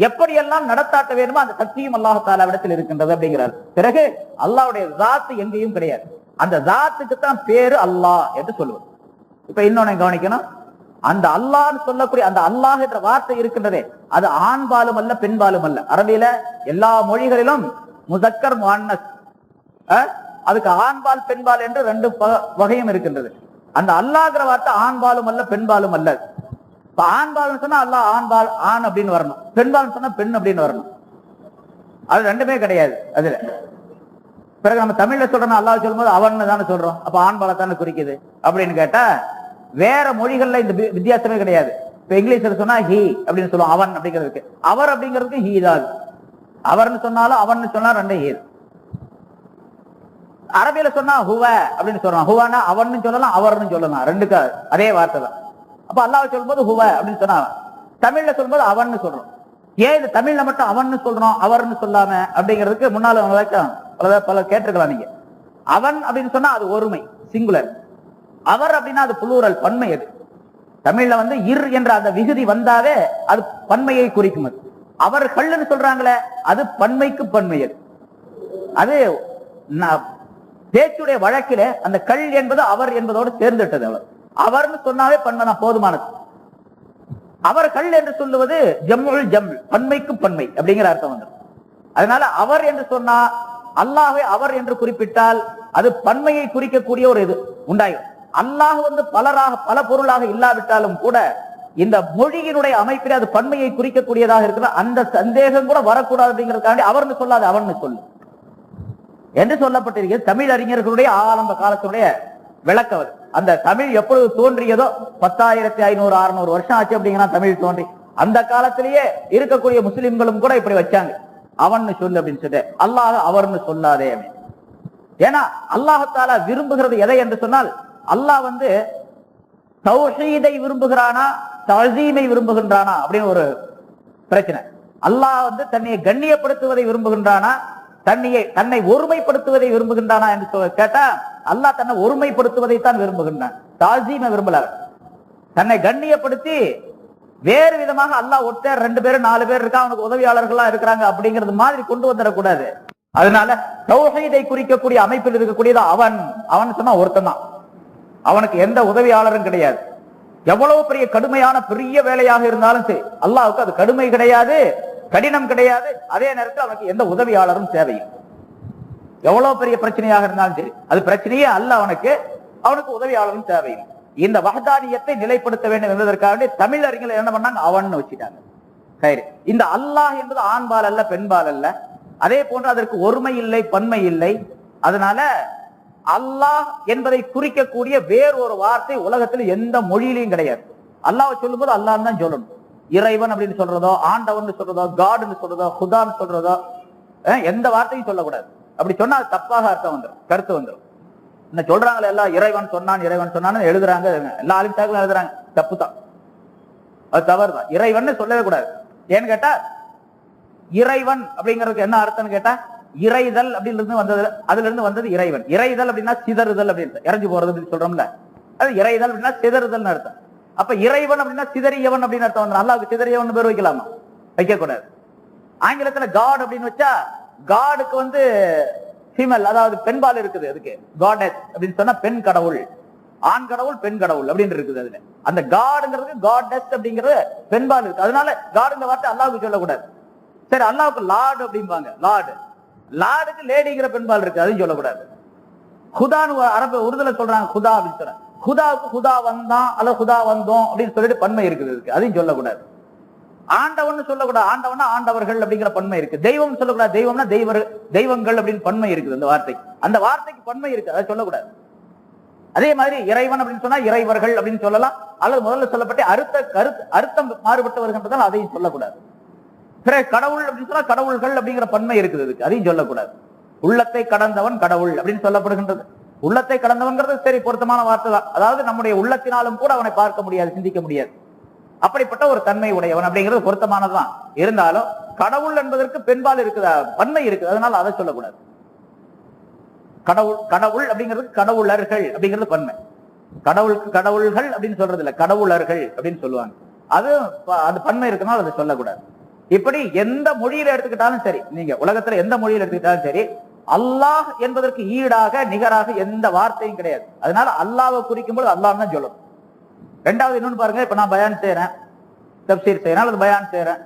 S1: எப்படியெல்லாம் நடத்தாட்ட வேணுமோ அந்த சக்தியும் அல்லாஹாலாவிடத்தில் இருக்கின்றது அப்படிங்கிறார். பிறகு அல்லாஹ்வுடைய ஜாத்து எங்கேயும் கிடையாது. அந்த ஜாத்துக்கு தான் பேரு அல்லாஹ் என்று சொல்லுவது. இப்ப இன்னொன்னு கவனிக்கணும், அந்த அல்லாஹ்னு சொல்லக்கூடிய அந்த அல்லாஹ் என்ற வார்த்தை இருக்கின்றதே, அது ஆண்பாலும் அல்ல பெண்பாலும் அல்ல. அரபியில எல்லா மொழிகளிலும் முதக்கர் முஅன்னஸ், அதுக்கு ஆண்பால் பெண்பால் என்று ரெண்டு வகையும் இருக்கின்றது. அந்த அல்லாஹ்ங்கிற வார்த்தை ஆண்பாலும் அல்ல பெண்பாலும் அல்ல. இப்ப ஆண்பால் சொன்னா அல்லாஹ் ஆண்பால் ஆண் அப்படின்னு வரணும், பெண்பால் சொன்னா பெண் அப்படின்னு வரணும். அது ரெண்டுமே கிடையாது. அதுல பிறகு நம்ம தமிழ்ல சொல்றோம், அல்லாஹ் சொல்லும் போது அவன் தானே சொல்றோம், அப்ப ஆண்பாலை தானே குறிக்குது அப்படின்னு கேட்டா வேற மொழிகள்ல இந்த வித்தியாசமே கிடையாது. இப்ப இங்கிலீஷ்ல சொன்னா ஹி அப்படின்னு சொல்லுவோம், அவன் அப்படிங்கிறதுக்கு. அவர் அப்படிங்கிறதுக்கு ஹீ தான். அவர்னு சொன்னாலும் அவன் சொன்னா ரெண்டே ஹீ. அரபியில சொன்னா ஹுவ அப்படின்னு சொல்றான், ஹுவானா அவன்னு சொல்லலாம் அவர்னு சொல்லலாம், ரெண்டுக்கு அதே வார்த்தை தான். அப்ப அல்லாஹ் சொல்லும் போது ஹுவ அப்படின்னு சொன்னா, தமிழ்ல சொல்லும்போது அவன்னு சொல்றோம். ஏன் இந்த தமிழ்ல மட்டும் அவன்னு சொல்றோம் அவர்னு சொல்லாம அப்படிங்கிறதுக்கு முன்னால பல கேட்டிருக்கலாம் நீங்க. அவன் அப்படின்னு சொன்னா அது ஒருமை, சிங்குலர். அவர் அப்படின்னா அது புளூரல், பன்மை. அது தமிழ்ல இர் என்ற அந்த விகுதி வந்தாவே அது பன்மையை குறிக்கும். அது அவர்கள்னு சொல்றாங்களே அது பன்மைக்கு பன்மை. அது பேச்சுடைய வழக்கில அந்த கல் என்பது அவர் என்பதோடு சேர்ந்துட்டது. அவர்னு சொன்னாவே பன்மை போதுமானது. அவர்கள் என்று சொல்லுவது ஜம்முல் ஜம்முல், பன்மைக்கு பன்மை அப்படிங்கிற அர்த்தம் வந்துடும். அதனால அவர் என்று சொன்னா, அல்லாஹ்வை அவர் என்று குறிப்பிட்டால் அது பன்மையை குறிக்கக்கூடிய ஒரு இது உண்டாயும். அல்லாஹ் பல பொருளாக இல்லாவிட்டாலும் கூட இந்த மொழியினுடைய அமைப்பில் அது பன்மையை குறிக்கக்கூடியதாக இருக்கிற அந்த சந்தேகம் கூட வரக்கூடாது அப்படிங்கிறதுக்காண்டி அவர்னு சொல்லாது அவன்னு சொல்லு என்று சொல்லப்பட்டிருக்கிறது. தமிழ் அறிஞர்களுடைய ஆரம்ப காலத்தினுடைய விளக்கம். அந்த தமிழ் எப்பொழுது தோன்றியதோ 10,500 600 வருஷம் ஆச்சு அப்படிங்கிற தமிழ் தோன்றி அந்த காலத்திலேயே இருக்கக்கூடிய முஸ்லிம்களும் கூட இப்படி வச்சாங்க, அவன்னு சொல்லு அப்படின்னு சொல்லிட்டு. அல்லாஹ் அவர்னு சொல்லாதே. ஏன்னா அல்லாஹாலா விரும்புகிறது எதை என்று சொன்னால், அல்லாஹ் தௌஹீதை விரும்புகிறானா தஅஸீமை விரும்புகின்றானா அப்படின்னு ஒரு பிரச்சனை. அல்லாஹ் தன்னை கண்ணியப்படுத்துவதை விரும்புகின்றானா தன்னை ஒருமைப்படுத்துவதை விரும்புகின்றானா என்று கேட்டா, அல்லாஹ் தன்னை ஒருமைப்படுத்துவதை தான் விரும்புகின்றான், தஅஸீமை விரும்பல. தன்னை கண்ணியப்படுத்தி வேறு விதமாக அல்லாஹ் ஒருத்தர் 2 பேர் 4 பேர் இருக்கா, அவனுக்கு உதவியாளர்களா இருக்கிறாங்க அப்படிங்கிறது மாதிரி கொண்டு வந்துடக்கூடாது. அதனால தௌஹீதை குறிக்கக்கூடிய அமைப்பில் இருக்கக்கூடியது அவன் சொன்னா ஒருத்தன் தான், அவனுக்கு எந்த உதவியாளரும் கிடையாது. எவ்வளவு பெரிய கடுமையான பெரிய வேலையாக இருந்தாலும் சரி, அல்லாஹ்வுக்கு அது கடுமை கிடையாது, கடினம் கிடையாது. அதே நேரத்தில் அவனுக்கு எந்த உதவியாளரும் தேவையில்லை. எவ்வளவு பெரிய பிரச்சனையாக இருந்தாலும் சரி, அது பிரச்சனையே அல்ல, அவனுக்கு உதவியாளரும் தேவையில்லை. இந்த வஹ்தானியத்தை நிலைப்படுத்த வேண்டும் என்பதற்காக தமிழ் அறிஞர்கள் என்ன பண்ணாங்க, அவன்னு வச்சுட்டாங்க. சரி, இந்த அல்லாஹ் என்பது ஆண்பால் அல்ல பெண்பால் அல்ல. அதே போன்று அதற்கு ஒருமை இல்லை பன்மை இல்லை. அதனால அல்லாஹ் என்பதை குறிக்கக்கூடிய வேறு ஒரு வார்த்தை உலகத்தில் எந்த மொழியிலையும் கிடையாது. அல்லாஹ் சொல்லும் போது அல்லாஹ் தான் சொல்லணும். இறைவன் அப்படின்னு சொல்றதோ, ஆண்டவன் சொல்றதோ, காடுன்னு சொல்றதோ, ஹுதான்னு சொல்றதோ எந்த வார்த்தையும் சொல்லக்கூடாது. அப்படி சொன்னா அது தப்பாக அர்த்தம் வந்துடும், கருத்து வந்துடும். என்ன சொல்றாங்களே எல்லாம் இறைவன் சொன்னான்னு எழுதுறாங்க, எல்லா ஆலிம்களும் எழுதுறாங்க, தப்பு தான், அது தவறு தான். இறைவன் சொல்லவே கூடாது. ஏன்னு கேட்டா இறைவன் அப்படிங்கிறதுக்கு என்ன அர்த்தம்னு கேட்டா இறைதல் அப்படின்னு வந்தது, அதுல இருந்து வந்தது இறைவன். இறைதல் அப்படின்னா சிதறுதல் அப்படின்னு, இறங்கி போறது அப்படின்னு சொல்றோம்ல, அது இறைதல் அப்படின்னா சிதறுதல் அர்த்தம். அப்ப இறைவன் அப்படின்னா சிதறியவன் அப்படின்னு அர்த்தம். அல்லாஹ்வுக்கு சிதறியவன் பேர் வைக்கலாமா? வைக்க கூடாது. ஆங்கிலத்துல காட் அப்படின்னு வச்சா காடுக்கு வந்து ஃபீமேல், அதாவது பெண்பால் இருக்குது. அதுக்கு காடஸ் அப்படின்னு சொன்னா பெண் கடவுள், ஆண் கடவுள் பெண் கடவுள் அப்படின்னு இருக்குது. அதுல அந்த காடுங்கிறது காடஸ் அப்படிங்கிறது பெண்பால் இருக்கு. அதனால காடுங்கிற வார்த்தை அல்லாஹ்வுக்கு சொல்லக்கூடாது. சரி, அல்லாஹ்வுக்கு லார்டு அப்படிம்பாங்க. லார்டு, லார்டுக்கு லேடிங்கிற பெண்பால் இருக்கு, அதையும் சொல்லக்கூடாது. ஹுதான்னு அரபு உருதுல சொல்றாங்க, ஹுதா அப்படின்னு சொல்றாங்க. ஹுதாவுக்கு ஹுதா வந்தான் அல்லது ஹுதா வந்தோம் அப்படின்னு சொல்லிட்டு பன்மை இருக்குது, இருக்கு, அதையும் சொல்லக்கூடாது. ஆண்டவன் சொல்லக்கூடாது, ஆண்டவனா ஆண்டவர்கள் அப்படிங்கிற பன்மை இருக்கு. தெய்வம் சொல்லக்கூடாது, தெய்வம்னா தெய்வங்கள் அப்படின்னு பன்மை இருக்குது. அந்த வார்த்தைக்கு, அந்த வார்த்தைக்கு பன்மை இருக்கு, அதை சொல்லக்கூடாது. அதே மாதிரி இறைவன் அப்படின்னு சொன்னா இறைவர்கள் அப்படின்னு சொல்லலாம், அல்லது முதல்ல சொல்லப்பட்ட அர்த்தம் மாறுபட்டு வருகின்றதால் அதையும் சொல்லக்கூடாது. பிறகு கடவுள் அப்படின்னு சொன்னா கடவுள்கள் அப்படிங்கிற பன்மை இருக்குது, இருக்கு, அதையும் சொல்லக்கூடாது. உள்ளத்தை கடந்தவன் கடவுள் அப்படின்னு சொல்லப்படுகின்றது. உள்ளத்தை கடந்தவன்கிறது சரி, பொருத்தமான வார்த்தை தான். அதாவது நம்முடைய உள்ளத்தினாலும் கூட அவனை பார்க்க முடியாது, சிந்திக்க முடியாது, அப்படிப்பட்ட ஒரு தன்மை உடையவன் அப்படிங்கிறது பொருத்தமானதுதான். இருந்தாலும் கடவுள் என்பதற்கு பெண்பால் இருக்குதா, பன்மை இருக்குது, அதனால அதை சொல்லக்கூடாது. கடவுள் கடவுள் அப்படிங்கிறது கடவுளர்கள் அப்படிங்கிறது பன்மை. கடவுளுக்கு கடவுள்கள் அப்படின்னு சொல்றது இல்ல, கடவுளர்கள் அப்படின்னு சொல்லுவாங்க. அது பன்மை இருக்குனால அதை சொல்லக்கூடாது. இப்படி எந்த மொழியில எடுத்துக்கிட்டாலும் சரி, நீங்க உலகத்துல எந்த மொழியில எடுத்துக்கிட்டாலும் சரி, அல்லாஹ் என்பதற்கு ஈடாக நிகராக எந்த வார்த்தையும் கிடையாது. அதனால அல்லாஹ்வை குறிக்கும் போது அல்லாஹ் தான் சொல்லணும். ரெண்டாவது இன்னொன்னு பாருங்க, இப்ப நான் பயான் செய்யறேன், தப்சீர் செய்யறேன் அல்லது பயான் செய்யறேன்,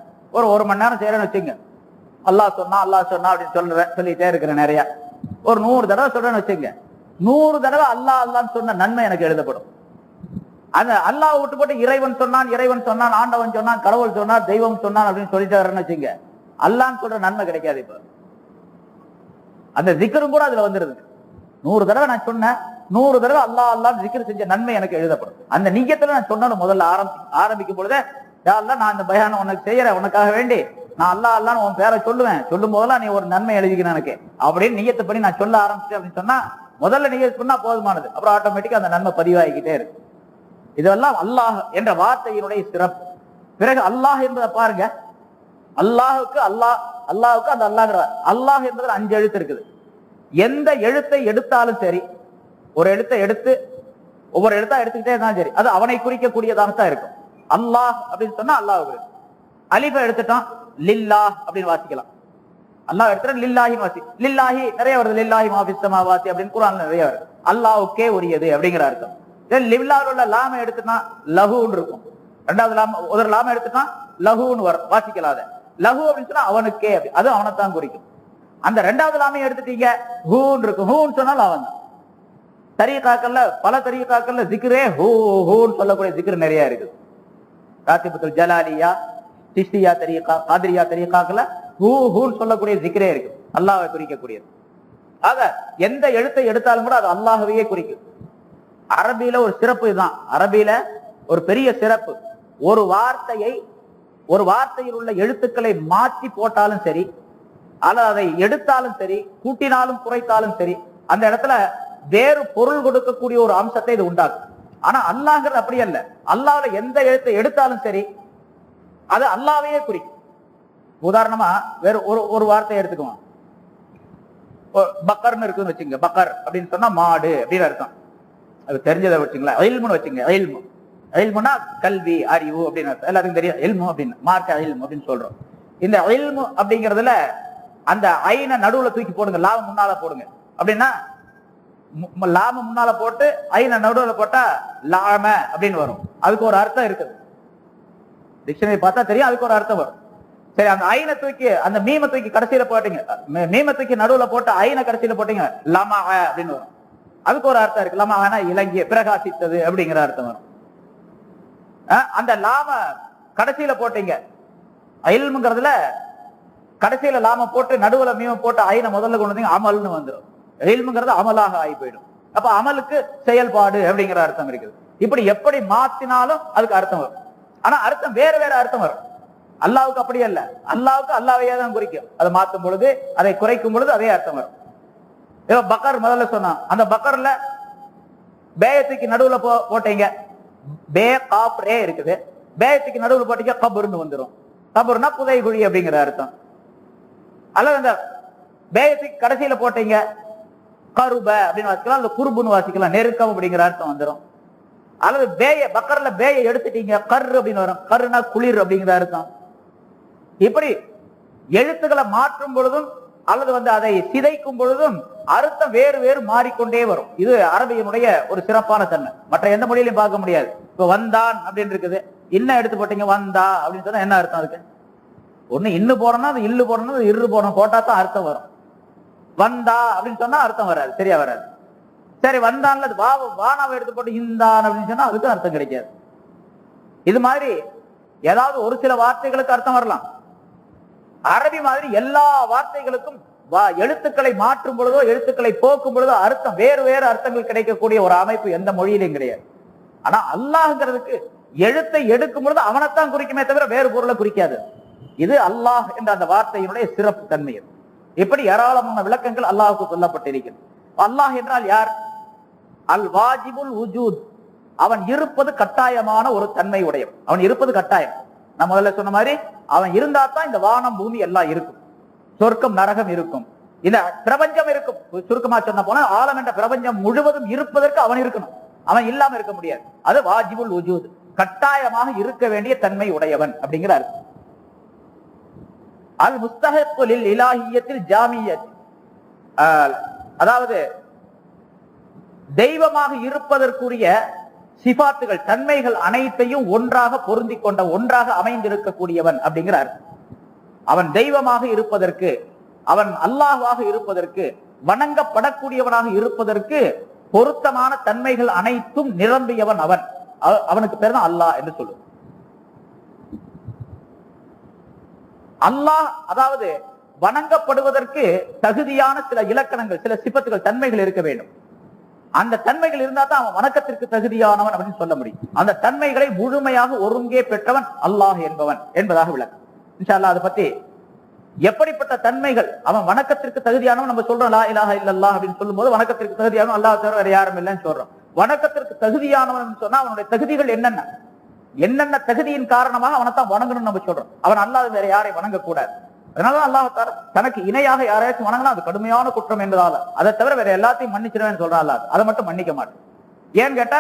S1: ஒரு மணி நேரம் செய்யறேன்னு வச்சுங்க, அல்லாஹ் சொன்னா அப்படின்னு சொல்லிட்டே இருக்கிறேன். நிறைய ஒரு 100 தடவை சொல்றேன்னு வச்சுங்க, 100 தடவை அல்லாஹ் அல்லான்னு சொன்ன நன்மை எனக்கு எழுதப்படும். அந்த அல்லாஹ் விட்டு போட்டு இறைவன் சொன்னான், ஆண்டவன் சொன்னான், கடவுள் சொன்னார், தெய்வம் சொன்னான் அப்படின்னு சொல்லிட்டு வரேன்னு வச்சுங்க, அல்லான்னு சொல்ற நன்மை கிடைக்காது. இப்ப அந்த ஜிக்கரும் கூட அதுல வந்துருது. 100 தடவை நான் சொன்னேன், 100 தடவை அல்லாஹ் அல்லாஹ் ஜிக்கர் செஞ்ச நன்மை எனக்கு எழுதப்படும். அந்த நியத்துல நான் சொன்னது முதல்ல ஆரம்பிக்கும் பொழுதே, யா அல்லாஹ் நான் இந்த பயானம் உனக்கு செய்யறேன், உனக்காக வேண்டி நான் அல்லாஹ் அல்லான்னு உன் பேரை சொல்லுவேன், சொல்லும் போதெல்லாம் நீ ஒரு நன்மை எழுதிக்கணும் எனக்கு அப்படின்னு நியத்து பண்ணி நான் சொல்ல ஆரம்பிச்சேன் அப்படின்னு சொன்னா, முதல்ல நியத்து பண்ணா போதுமானது, அப்புறம் ஆட்டோமேட்டிக்கா அந்த நன்மை பதிவாகிக்கிட்டே இருக்கு. இதெல்லாம் அல்லாஹ் என்ற வார்த்தையினுடைய சிறப்பு. பிறகு அல்லாஹ் என்பதை பாருங்க, அல்லாஹுக்கு அந்த அல்லாஹ் என்பதில் 5 எழுத்து இருக்குது. எந்த எழுத்தை எடுத்தாலும் சரி, ஒரு எழுத்தை எடுத்து ஒவ்வொரு எழுத்தா எடுத்துக்கிட்டே இருந்தாலும் சரி, அது அவனை குறிக்கக்கூடியதாகத்தான் இருக்கும். அல்லாஹ் அப்படின்னு சொன்னா அல்லாஹ். அலிஃப எடுத்துட்டான், லில்லாஹ் அப்படின்னு வாசிக்கலாம். அல்லாஹ் எடுத்துட்டா லில்லாஹி வாசி, லில்லாஹி நிறைய வருது, லில்லாஹி மாஃபிஸ் ஸமாவாத்தி அப்படின்னு குர்ஆன்ல நிறைய வருது. அல்லாஹ்வுக்கே உரியது அப்படிங்கிற அர்த்தம். லில்லாஹ்ல உள்ள லாம எடுத்துட்டா லஹுன்னு இருக்கும். ரெண்டாவது லாம், ஒரு லாம எடுத்துட்டா லஹுன்னு வரும், வாசிக்கலாத. லஹு அப்படின்னு சொன்னா அவனுக்கே, அது அவனைத்தான் குறிக்கும். அந்த ரெண்டாவது லாமையை எடுத்துட்டீங்க, ஹூன்னு இருக்கும், ஹூன்னு சொன்னாலும் அவன் தான். தரீகாக்கள்ல, பல தரீகாக்கள்ல ஜிக்ரே ஹூன்னு சொல்லக்கூடிய ஜிக்ர் நிறைய இருக்குது. ராத்திபத்துல் ஜலாலியா, சிஸ்தியா தரீகா, காதிரியா தரீகாக்கள்ல ஹூன்னு சொல்லக்கூடிய ஜிக்ரே இருக்கு, அல்லாஹ்வை குறிக்கக்கூடியது. ஆக எந்த எழுத்தை எடுத்தாலும் கூட அது அல்லாஹ்வையே குறிக்கும். அரபியில ஒரு சிறப்பு இதுதான். அரபியில ஒரு பெரிய சிறப்பு, ஒரு வார்த்தையில் உள்ள எழுத்துக்களை மாற்றி போட்டாலும் சரி, அல்லது அதை எடுத்தாலும் சரி, கூட்டினாலும் குறைத்தாலும் சரி, அந்த இடத்துல வேறு பொருள் கொடுக்கக்கூடிய ஒரு அம்சத்தை இது உண்டாக்கும். ஆனா அல்லாஹ்ங்கிறது அப்படி அல்ல. அல்லாஹ்ல எந்த எழுத்தை எடுத்தாலும் சரி, அது அல்லாஹ்வையே குறிக்கும். உதாரணமா வேற ஒரு வார்த்தையை எடுத்துக்குவோம், பக்கர்னு இருக்குன்னு வச்சுங்க. பக்கர் அப்படின்னு சொன்னா மாடு அப்படின்னு அர்த்தம், அது தெரிஞ்சதை வச்சுங்களா. இல்முன்னு வச்சுங்க, இல்முனா கல்வி, அறிவு அப்படின்னு அர்த்தம், எல்லாத்துக்கும் தெரியும். இல்மு அப்படின்னு, மார்க்க இல்மு அப்படின்னு சொல்றோம். இந்த இல்மு அப்படிங்கிறதுல அந்த ஐனை நடுவுல தூக்கி போடுங்க, லாம முன்னால போடுங்க. அப்படின்னா லாம முன்னால போட்டு ஐனை நடுவுல போட்டா லாம அப்படின்னு வரும். அதுக்கு ஒரு அர்த்தம் இருக்குது, டிக்ஷனரி பார்த்தா தெரியும், அதுக்கு ஒரு அர்த்தம் வரும். சரி, அந்த ஐனை தூக்கி, அந்த மீம தூக்கி கடைசியில போட்டீங்க, மீம தூக்கி நடுவுல போட்டு ஐனை கடைசியில போட்டீங்க, லமா அப்படின்னு வரும். அதுக்கு ஒரு அர்த்தம் இருக்கு, லமா இலங்கிய, பிரகாசித்தது அப்படிங்கிற அர்த்தம் வரும். அந்த லாம கடைசியில போட்டீங்க, இல்முங்கிறதுல கடைசியில லாம போட்டு நடுவுல மீம போட்டு ஐனை முதல்ல கொண்டு வந்தீங்க, அமல்னு வந்துடும். இல்முங்கிறது அமலாக ஆகி போயிடும். அப்ப அமலுக்கு செயல்பாடு அப்படிங்கிற அர்த்தம் இருக்குது. இப்படி எப்படி மாத்தினாலும் அதுக்கு அர்த்தம் வரும். ஆனா அர்த்தம் வேற அர்த்தம் வரும். அல்லாவுக்கு அப்படி அல்ல, அல்லாவுக்கு அல்லாவையே தான் குறிக்கும். அதை மாற்றும் பொழுது, அதை குறைக்கும் பொழுது அதே அர்த்தம் வரும். பக்கர் முதல்ல சொன்னா, அந்த பக்கர்ல பேயத்துக்கு நடுவுல போட்டீங்க, பே காப் ரே இருக்குது, பேயத்துக்கு நடுவுல போட்டீங்க கபுர்னு வந்துடும். கபுர்னா புதை குழி அப்படிங்கிற அர்த்தம். அல்லது அந்த பேயத்துக்கு கடைசியில போட்டீங்க கருப அப்படின்னு வாசிக்கலாம், அந்த குருபுன்னு வாசிக்கலாம், நெருக்கம் அப்படிங்கிற அர்த்தம் வந்துடும். அல்லது பேய பக்கர்ல பேய எடுத்துட்டீங்க கரு அப்படின்னு வரும், கருனா குளிர் அப்படிங்கிற அர்த்தம். இப்படி எழுத்துக்களை மாற்றும் பொழுதும் அல்லது அதை சிதைக்கும் பொழுதும் அர்த்தம் வேறு வேறு மாறிக்கொண்டே வரும். இது அரபியினுடைய ஒரு சிறப்பான தன்மை, மற்ற எந்த மொழியிலையும் பார்க்க முடியாது. இப்ப வந்தான் அப்படின்னு இருக்குது, இன்னும் எடுத்து போட்டீங்க வந்தா அப்படின்னு சொன்னா என்ன அர்த்தம்? அதுக்கு ஒண்ணு இன்னு போடணும், அது இல்லு போடணும், அது இரு போடணும், போட்டா தான் அர்த்தம் வரும். வந்தா அப்படின்னு சொன்னா அர்த்தம் வராது, சரியா வராது. சரி வந்தான்ல வானாவை எடுத்து போட்டு இந்தான் அப்படின்னு சொன்னா அதுக்கும் அர்த்தம் கிடைக்காது. இது மாதிரி ஏதாவது ஒரு சில வார்த்தைகளுக்கு அர்த்தம் வரலாம். அரபி மாதிரி எல்லா வார்த்தைகளுக்கும் எழுத்துக்களை மாற்றும் பொழுதோ எழுத்துக்களை போக்கும் பொழுதோ அர்த்தம் வேறு வேறு அர்த்தங்கள் கிடைக்கக்கூடிய ஒரு அமைப்பு எந்த மொழியிலும் கிடையாது. ஆனா அல்லாஹ்ங்கிறதுக்கு எழுத்தை எடுக்கும் பொழுது அவனைத்தான் குறிக்குமே தவிர வேறு பொருளை குறிக்காது. இது அல்லாஹ் என்ற அந்த வார்த்தையினுடைய சிறப்பு தன்மை. இப்படி ஏராளமான விளக்கங்கள் அல்லாஹுக்கு சொல்லப்பட்டிருக்கிறது. அல்லாஹ் என்றால் யார்? அல் வாஜிபுல் வுஜூத், அவன் இருப்பது கட்டாயமான ஒரு தன்மை உடையவன். அவன் இருப்பது கட்டாயம். நான் முதல்ல சொன்ன மாதிரி அவன் இருந்தா தான் இந்த வானம் பூமி எல்லாம் இருக்கும், சொர்க்கம் நரகம் இருக்கும், இந்த பிரபஞ்சம் இருக்கும். சுருக்கமா சொன்ன போனா ஆலம் என்ற பிரபஞ்சம் முழுவதும் இருப்பதற்கு அவன் இருக்கணும், அவன் இல்லாம இருக்க முடியாது. அது வாஜிபுல் வுஜூத், கட்டாயமாக இருக்க வேண்டிய தன்மை உடையவன் அப்படிங்கிறார். அல் முஸ்தஹிக்கு லில் இலாஹியத்தில் ஜாமியத், அதாவது தெய்வமாக இருப்பதற்குரிய சிபாத்துகள் தன்மைகள் அனைத்தையும் ஒன்றாக பொருந்தி கொண்ட ஒன்றாக அமைந்திருக்கக்கூடியவன் அப்படிங்கிறார். அவன் தெய்வமாக இருப்பதற்கு, அவன் அல்லாஹ்வாக இருப்பதற்கு, வணங்கப்படக்கூடியவனாக இருப்பதற்கு பொருத்தமான தன்மைகள் அனைத்தும் நிரம்பியவன் அவன். அவனுக்கு பேர் தான் அல்லாஹ் என்று சொல்லுவோம். அல்லாஹ் அதாவது வணங்கப்படுவதற்கு தகுதியான சில இலக்கணங்கள், சில சிபத்துகள், தன்மைகள் இருக்க வேண்டும். அந்த தன்மைகள் இருந்தா தான் அவன் வணக்கத்திற்கு தகுதியானவன் அப்படின்னு சொல்ல முடியும். அந்த தன்மைகளை முழுமையாக ஒருங்கே பெற்றவன் அல்லாஹ் என்பவன் என்பதாக விளக்கம். இன்ஷா அல்லாஹ் அதை பத்தி எப்படிப்பட்ட தன்மைகள் அவன் வணக்கத்திற்கு தகுதியானவன் நம்ம சொல்றோம். லா இலாஹா இல்லல்லாஹ் அப்படின்னு சொல்லும் போது வணக்கத்திற்கு தகுதியானவன் அல்லாஹ் தவிர வேற யாரும் இல்லைன்னு சொல்றோம். வணக்கத்திற்கு தகுதியானவன் சொன்னா அவனுடைய தகுதிகள் என்னென்ன தகுதியின் காரணமாக அவனைத்தான் வணங்கணும்னு நம்ம சொல்றோம். அவன் அல்லாஹ் வேற யாரையும் வணங்கக்கூடாது. அதனால அல்லாஹ் தனக்கு இணையாக யாரையாச்சும் வணங்கினா அது கடுமையான குற்றம் என்பதால அதை தவிர வேற எல்லாத்தையும் மன்னிச்சிருவேன்னு சொல்றான் அல்லாஹ். அதை மட்டும் மன்னிக்க மாட்டேன். ஏன்னு கேட்டா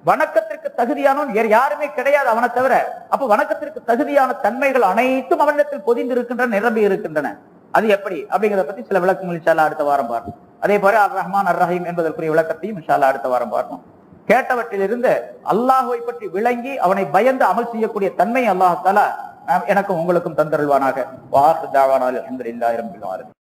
S1: வணக்கத்திற்கு தகுதியானவன் வேறு யாருமே கிடையாது அவனை தவிர. அப்ப வணக்கத்திற்கு தகுதியான தன்மைகள் அனைத்தும் அவனிடத்தில் பொதிந்து இருக்கின்றன, நிரம்பி இருக்கின்றன. அது எப்படி அப்படிங்கிறத பத்தி சில விளக்கங்கள் இன்ஷா அல்லாஹ் அடுத்த வாரம் பார்ப்போம். அதே போல அர் ரஹ்மான் அர் ரஹீம் என்பதற்குரிய விளக்கத்தையும் இன்ஷா அல்லாஹ் அடுத்த வாரம் பார்ப்போம். கேட்டவற்றிலிருந்து அல்லாஹுவை பற்றி விளங்கி அவனை பயந்து அமல் செய்யக்கூடிய தன்மை அல்லாஹ் தஆலா எனக்கும் உங்களுக்கும் தந்தருள்வானாக. வாஹ் தாவானா அல்ஹம்துலில்லாஹி ரப்பில் ஆலமீன்.